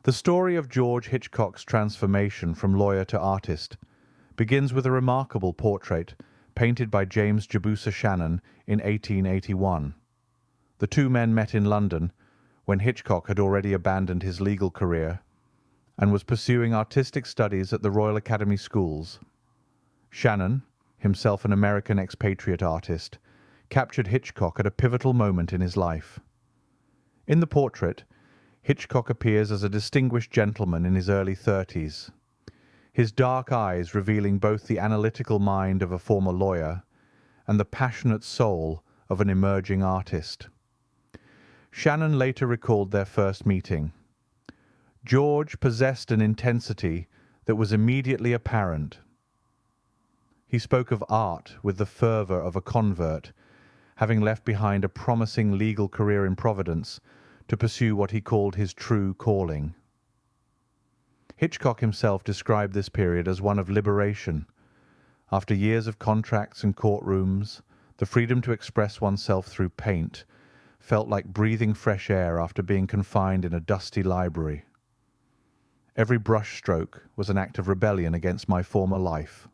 The story of George Hitchcock's transformation from lawyer to artist begins with a remarkable portrait painted by James Jebusa Shannon in 1881. The two men met in London when Hitchcock had already abandoned his legal career and was pursuing artistic studies at the Royal Academy schools. Shannon, himself an American expatriate artist, captured Hitchcock at a pivotal moment in his life. In the portrait, Hitchcock appears as a distinguished gentleman in his early 30s, his dark eyes revealing both the analytical mind of a former lawyer and the passionate soul of an emerging artist. Shannon later recalled their first meeting. George possessed an intensity that was immediately apparent. He spoke of art with the fervour of a convert, having left behind a promising legal career in Providence to pursue what he called his true calling. Hitchcock himself described this period as one of liberation. After years of contracts and courtrooms, the freedom to express oneself through paint felt like breathing fresh air after being confined in a dusty library. Every brushstroke was an act of rebellion against my former life.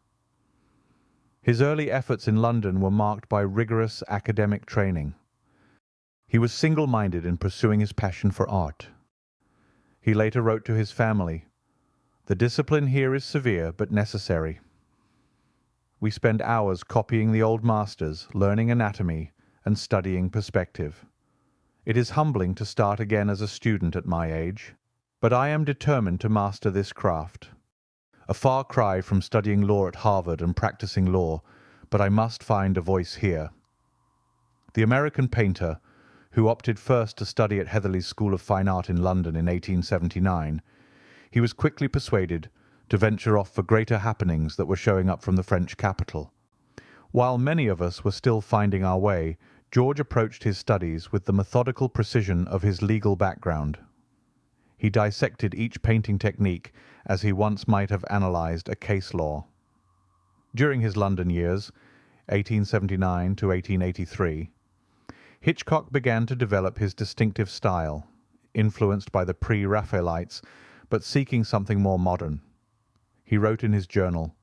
His early efforts in London were marked by rigorous academic training. He was single-minded in pursuing his passion for art. He later wrote to his family, "The discipline here is severe but necessary. We spend hours copying the old masters, learning anatomy, and studying perspective. It is humbling to start again as a student at my age, but I am determined to master this craft. A far cry from studying law at Harvard and practicing law, but I must find a voice here." The American painter, who opted first to study at Heatherley's School of Fine Art in London in 1879, he was quickly persuaded to venture off for greater happenings that were showing up from the French capital. While many of us were still finding our way, George approached his studies with the methodical precision of his legal background. He dissected each painting technique as he once might have analysed a case law. During his London years, 1879 to 1883, Hitchcock began to develop his distinctive style, influenced by the pre-Raphaelites, but seeking something more modern. He wrote in his journal,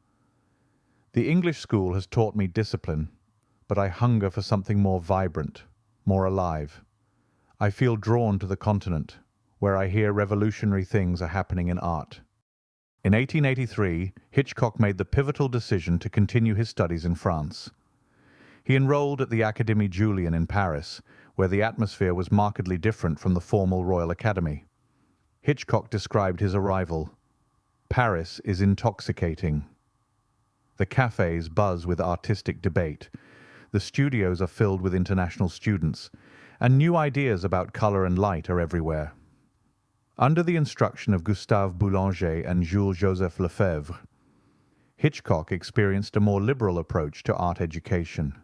"The English school has taught me discipline, but I hunger for something more vibrant, more alive. I feel drawn to the continent, where I hear revolutionary things are happening in art." In 1883, Hitchcock made the pivotal decision to continue his studies in France. He enrolled at the Académie Julian in Paris, where the atmosphere was markedly different from the formal Royal Academy. Hitchcock described his arrival. "Paris is intoxicating. The cafes buzz with artistic debate. The studios are filled with international students, and new ideas about colour and light are everywhere." Under the instruction of Gustave Boulanger and Jules-Joseph Lefebvre, Hitchcock experienced a more liberal approach to art education.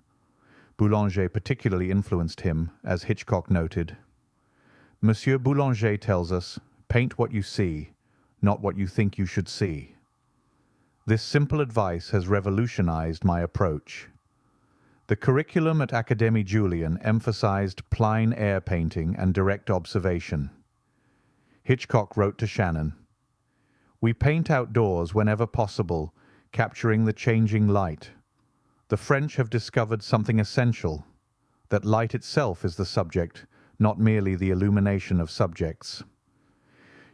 Boulanger particularly influenced him, as Hitchcock noted. "Monsieur Boulanger tells us, paint what you see, not what you think you should see. This simple advice has revolutionized my approach." The curriculum at Académie Julian emphasized plein-air painting and direct observation. Hitchcock wrote to Shannon, "We paint outdoors whenever possible, capturing the changing light. The French have discovered something essential, that light itself is the subject, not merely the illumination of subjects."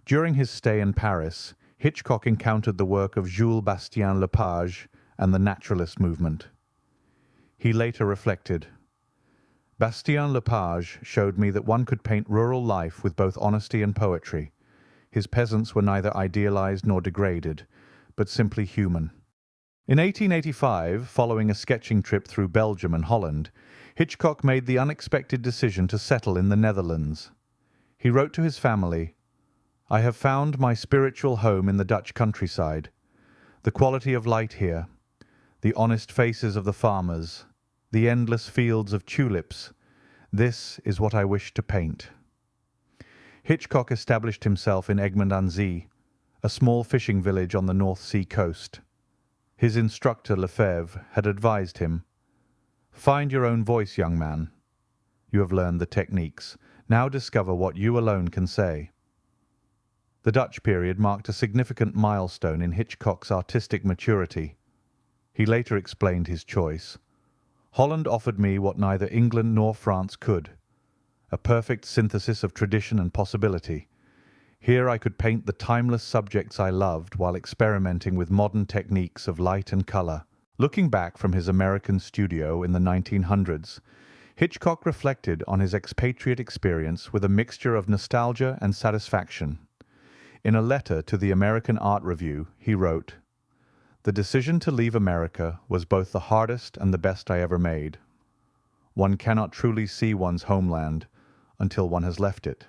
During his stay in Paris, Hitchcock encountered the work of Jules Lepage and the naturalist movement. He later reflected, "Bastien Lepage showed me that one could paint rural life with both honesty and poetry. His peasants were neither idealized nor degraded, but simply human." In 1885, following a sketching trip through Belgium and Holland, Hitchcock made the unexpected decision to settle in the Netherlands. He wrote to his family, "I have found my spiritual home in the Dutch countryside. The quality of light here, the honest faces of the farmers, the endless fields of tulips, this is what I wish to paint." Hitchcock established himself in Egmond aan Zee, a small fishing village on the North Sea coast. His instructor Lefebvre had advised him, "Find your own voice, young man. You have learned the techniques. Now discover what you alone can say." The Dutch period marked a significant milestone in Hitchcock's artistic maturity. He later explained his choice. "Holland offered me what neither England nor France could, a perfect synthesis of tradition and possibility. Here I could paint the timeless subjects I loved while experimenting with modern techniques of light and colour." Looking back from his American studio in the 1900s, Hitchcock reflected on his expatriate experience with a mixture of nostalgia and satisfaction. In a letter to the American Art Review, he wrote, "The decision to leave America was both the hardest and the best I ever made. One cannot truly see one's homeland until one has left it."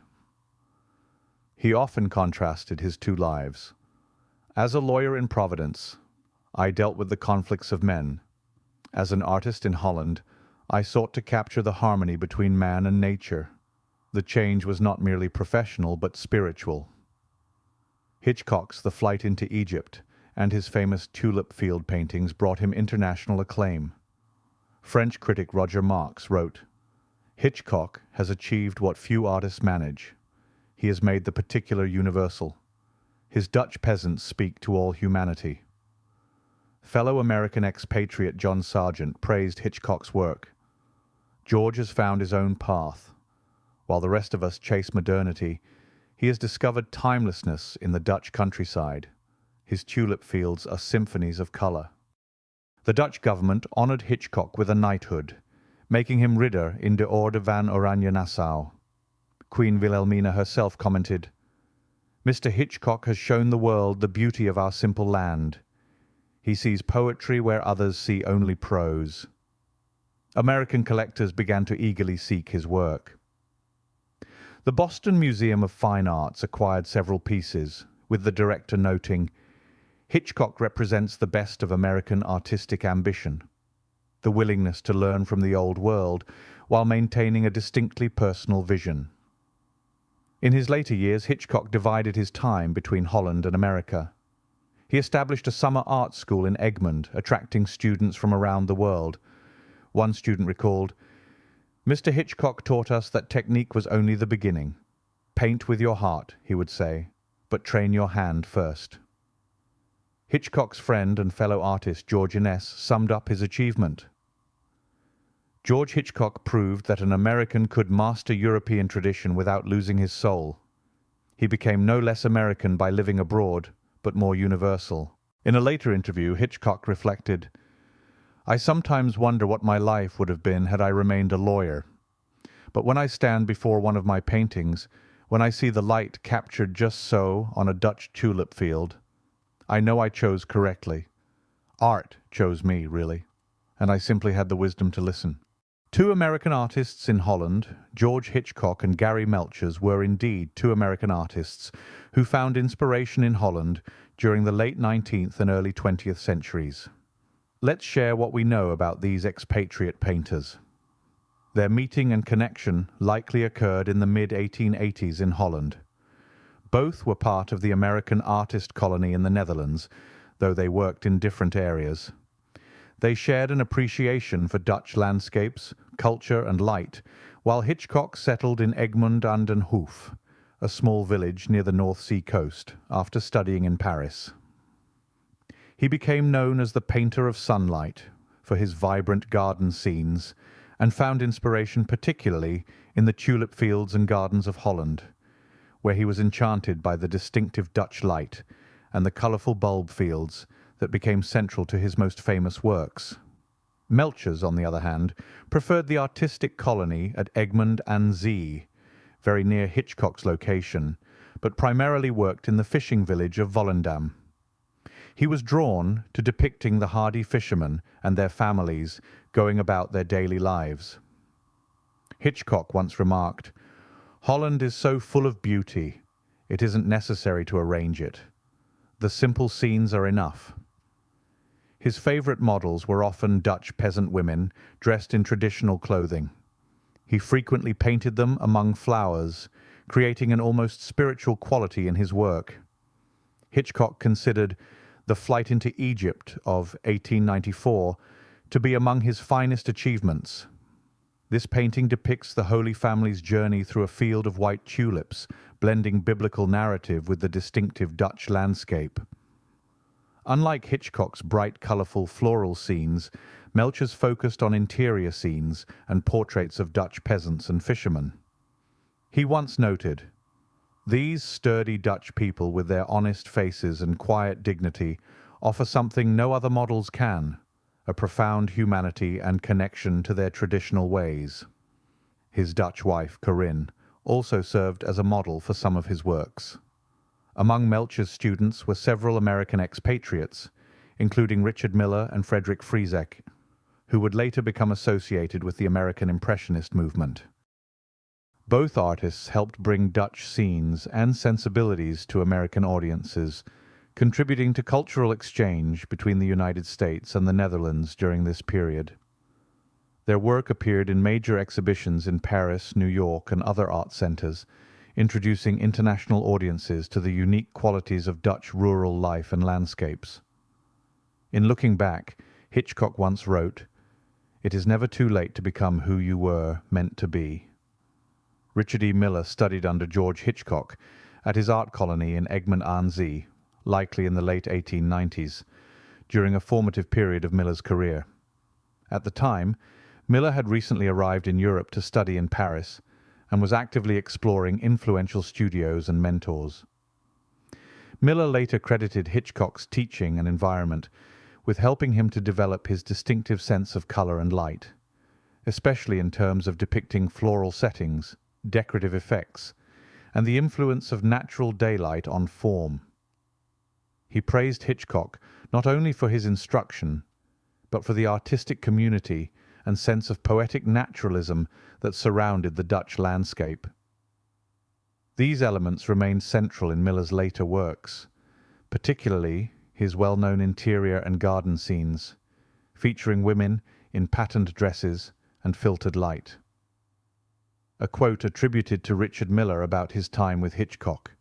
He often contrasted his two lives. "As a lawyer in Providence, I dealt with the conflicts of men. As an artist in Holland, I sought to capture the harmony between man and nature. The change was not merely professional but spiritual." Hitchcock's The Flight into Egypt and his famous tulip field paintings brought him international acclaim. French critic Roger Marx wrote, "Hitchcock has achieved what few artists manage. He has made the particular universal. His Dutch peasants speak to all humanity." Fellow American expatriate John Sargent praised Hitchcock's work. "George has found his own path. While the rest of us chase modernity, he has discovered timelessness in the Dutch countryside. His tulip fields are symphonies of colour." The Dutch government honoured Hitchcock with a knighthood, making him Ridder in de Orde van Oranje-Nassau. Queen Wilhelmina herself commented, "Mr. Hitchcock has shown the world the beauty of our simple land. He sees poetry where others see only prose." American collectors began to eagerly seek his work. The Boston Museum of Fine Arts acquired several pieces, with the director noting, "Hitchcock represents the best of American artistic ambition, the willingness to learn from the old world while maintaining a distinctly personal vision." In his later years, Hitchcock divided his time between Holland and America. He established a summer art school in Egmond, attracting students from around the world. One student recalled, "Mr. Hitchcock taught us that technique was only the beginning. Paint with your heart, he would say, but train your hand first." Hitchcock's friend and fellow artist George Inness summed up his achievement. "George Hitchcock proved that an American could master European tradition without losing his soul. He became no less American by living abroad, but more universal." In a later interview, Hitchcock reflected, "I sometimes wonder what my life would have been had I remained a lawyer. But when I stand before one of my paintings, when I see the light captured just so on a Dutch tulip field, I know I chose correctly. Art chose me, really, and I simply had the wisdom to listen." Two American artists in Holland, George Hitchcock and Gari Melchers, were indeed two American artists who found inspiration in Holland during the late 19th and early 20th centuries. Let's share what we know about these expatriate painters. Their meeting and connection likely occurred in the mid-1880s in Holland. Both were part of the American artist colony in the Netherlands, though they worked in different areas. They shared an appreciation for Dutch landscapes, culture and light, while Hitchcock settled in Egmond aan den Hoef, a small village near the North Sea coast, after studying in Paris. He became known as the painter of sunlight for his vibrant garden scenes, and found inspiration particularly in the tulip fields and gardens of Holland, where he was enchanted by the distinctive Dutch light and the colourful bulb fields that became central to his most famous works. Melchers, on the other hand, preferred the artistic colony at Egmond aan Zee, very near Hitchcock's location, but primarily worked in the fishing village of Volendam. He was drawn to depicting the hardy fishermen and their families going about their daily lives. Hitchcock once remarked, "Holland is so full of beauty, it isn't necessary to arrange it. The simple scenes are enough." His favourite models were often Dutch peasant women dressed in traditional clothing. He frequently painted them among flowers, creating an almost spiritual quality in his work. Hitchcock considered The Flight into Egypt of 1894 to be among his finest achievements. This painting depicts the Holy Family's journey through a field of white tulips, blending biblical narrative with the distinctive Dutch landscape. Unlike Hitchcock's bright, colourful floral scenes, Melchers focused on interior scenes and portraits of Dutch peasants and fishermen. He once noted, "These sturdy Dutch people with their honest faces and quiet dignity offer something no other models can, a profound humanity and connection to their traditional ways." His Dutch wife, Corinne, also served as a model for some of his works. Among Melchers' students were several American expatriates, including Richard Miller and Frederick Friesek, who would later become associated with the American Impressionist movement. Both artists helped bring Dutch scenes and sensibilities to American audiences, contributing to cultural exchange between the United States and the Netherlands during this period. Their work appeared in major exhibitions in Paris, New York, and other art centers, introducing international audiences to the unique qualities of Dutch rural life and landscapes. In looking back, Hitchcock once wrote, "It is never too late to become who you were meant to be." Richard E. Miller studied under George Hitchcock at his art colony in Egmond aan Zee, likely in the late 1890s, during a formative period of Miller's career. At the time, Miller had recently arrived in Europe to study in Paris and was actively exploring influential studios and mentors. Miller later credited Hitchcock's teaching and environment with helping him to develop his distinctive sense of color and light, especially in terms of depicting floral settings, decorative effects, and the influence of natural daylight on form. He praised Hitchcock not only for his instruction, but for the artistic community and sense of poetic naturalism that surrounded the Dutch landscape. These elements remained central in Miller's later works, particularly his well-known interior and garden scenes, featuring women in patterned dresses and filtered light. A quote attributed to Richard Miller about his time with Hitchcock: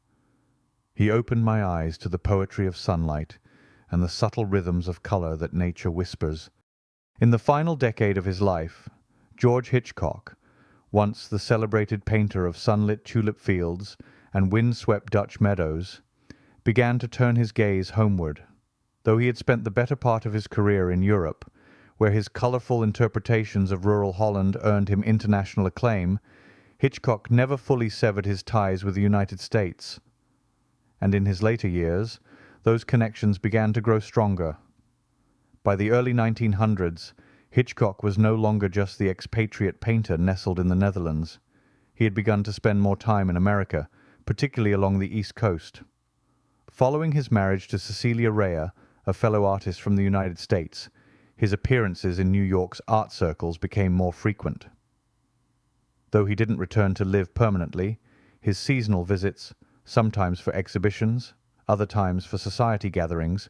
"He opened my eyes to the poetry of sunlight and the subtle rhythms of colour that nature whispers." In the final decade of his life, George Hitchcock, once the celebrated painter of sunlit tulip fields and wind-swept Dutch meadows, began to turn his gaze homeward. Though he had spent the better part of his career in Europe, where his colourful interpretations of rural Holland earned him international acclaim, Hitchcock never fully severed his ties with the United States. And in his later years, those connections began to grow stronger. By the early 1900s, Hitchcock was no longer just the expatriate painter nestled in the Netherlands. He had begun to spend more time in America, particularly along the East Coast. Following his marriage to Cecilia Rea, a fellow artist from the United States, his appearances in New York's art circles became more frequent. Though he didn't return to live permanently, his seasonal visits, sometimes for exhibitions, other times for society gatherings,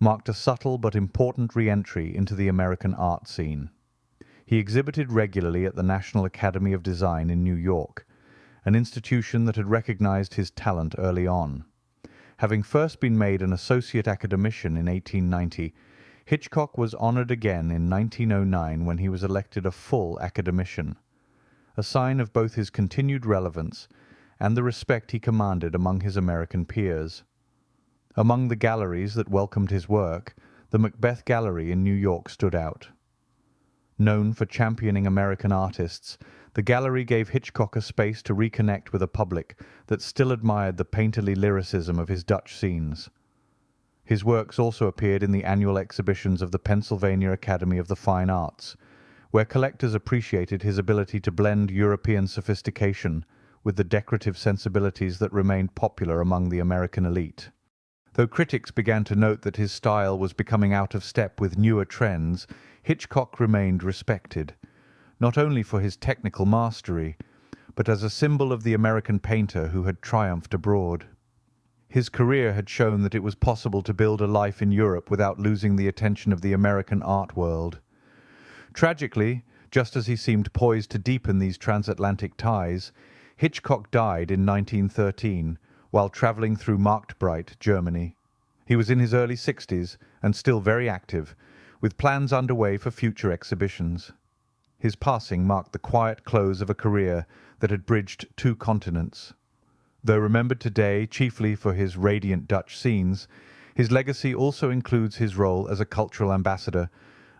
marked a subtle but important re-entry into the American art scene. He exhibited regularly at the National Academy of Design in New York, an institution that had recognized his talent early on. Having first been made an associate academician in 1890, Hitchcock was honored again in 1909 when he was elected a full academician, a sign of both his continued relevance and the respect he commanded among his American peers. Among the galleries that welcomed his work, the Macbeth Gallery in New York stood out. Known for championing American artists, the gallery gave Hitchcock a space to reconnect with a public that still admired the painterly lyricism of his Dutch scenes. His works also appeared in the annual exhibitions of the Pennsylvania Academy of the Fine Arts, where collectors appreciated his ability to blend European sophistication with the decorative sensibilities that remained popular among the American elite. Though critics began to note that his style was becoming out of step with newer trends, Hitchcock remained respected, not only for his technical mastery, but as a symbol of the American painter who had triumphed abroad. His career had shown that it was possible to build a life in Europe without losing the attention of the American art world. Tragically, just as he seemed poised to deepen these transatlantic ties, Hitchcock died in 1913, while travelling through Marktbreit, Germany. He was in his early 60s and still very active, with plans underway for future exhibitions. his passing marked the quiet close of a career that had bridged 2 continents. Though remembered today chiefly for his radiant Dutch scenes, his legacy also includes his role as a cultural ambassador,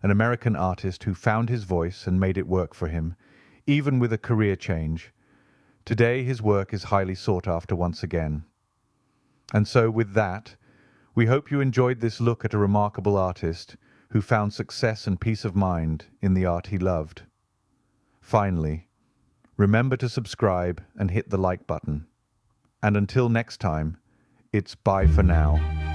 an American artist who found his voice and made it work for him, even with a career change. Today his work is highly sought after once again. And so with that, we hope you enjoyed this look at a remarkable artist who found success and peace of mind in the art he loved. Finally, remember to subscribe and hit the like button. And until next time, it's bye for now.